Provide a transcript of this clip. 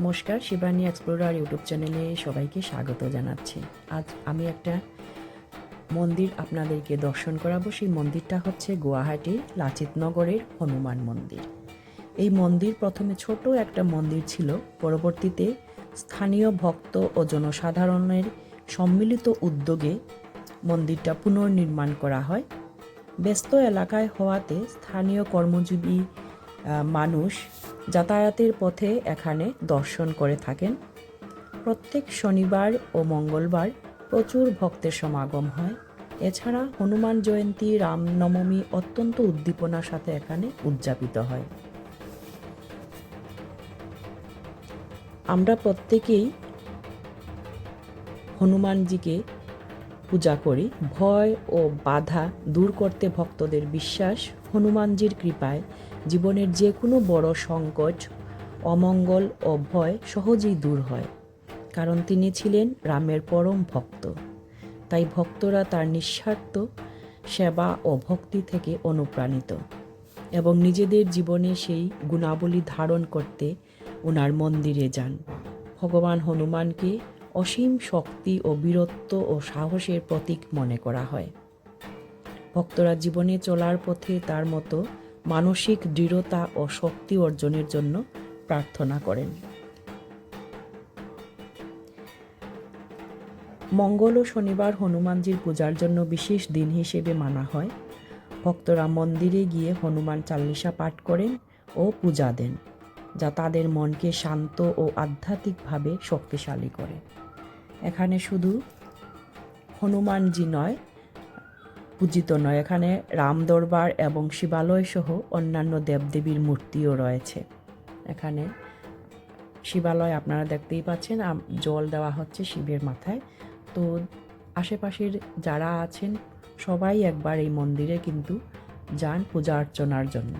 নমস্কার, Shivani explorer YouTube চ্যানেলে সবাইকে স্বাগত জানাচ্ছি। আজ আমি একটা মন্দির আপনাদেরকে দর্শন করাবো। সেই মন্দিরটা হচ্ছে গুয়াহাটির লাচিত নগরের হনুমান মন্দির। এই মন্দির প্রথমে ছোট একটা মন্দির ছিল, পরবর্তীতে স্থানীয় ভক্ত ও জনসাধারণের সম্মিলিত উদ্যোগে মন্দিরটা পুনর্নির্মাণ করা হয়। ব্যস্ত এলাকায় হওয়াতে স্থানীয় কর্মজীবী মানুষ যাতায়াতের পথে এখানে দর্শন করে থাকেন। প্রত্যেক শনিবার ও মঙ্গলবার প্রচুর ভক্তের সমাগম হয়। এছাড়া হনুমান জয়ন্তী, রামনবমী অত্যন্ত উদ্দীপনার সাথে এখানে উদযাপিত হয়। আমরা প্রত্যেকেই হনুমানজিকে পূজা করি। ভয় ও বাধা দূর করতে ভক্তদের বিশ্বাস, হনুমানজির কৃপায় জীবনের যে কোনো বড় সংকট, অমঙ্গল ও ভয় সহজেই দূর হয়, কারণ তিনি ছিলেন রামের পরম ভক্ত। তাই ভক্তরা তার নিঃস্বার্থ সেবা ও ভক্তি থেকে অনুপ্রাণিত এবং নিজেদের জীবনে সেই গুণাবলী ধারণ করতে ওনার মন্দিরে যান। ভগবান হনুমানকে অসীম শক্তি ও বীরত্ব ও সাহসের প্রতীক মনে করা হয়। ভক্তরা জীবনে চলার পথে তার মতো মানসিক দৃঢ়তা ও শক্তি অর্জনের জন্য প্রার্থনা করেন। মঙ্গল ও শনিবার হনুমানজির পূজার জন্য বিশেষ দিন হিসেবে মানা হয়। ভক্তরা মন্দিরে গিয়ে হনুমান চাল্লিশা পাঠ করেন ও পূজা দেন, যা তাদের মনকে শান্ত ও আধ্যাত্মিকভাবে শক্তিশালী করে। এখানে শুধু হনুমানজি পূজিত নয়, এখানে রাম দরবার এবং শিবালয় সহ অন্যান্য দেবদেবীর মূর্তিও রয়েছে। এখানে শিবালয় আপনারা দেখতেই পাচ্ছেন, জল দেওয়া হচ্ছে শিবের মাথায়। তো আশেপাশের যারা আছেন সবাই একবার এই মন্দিরে কিন্তু যান পূজা অর্চনার জন্য।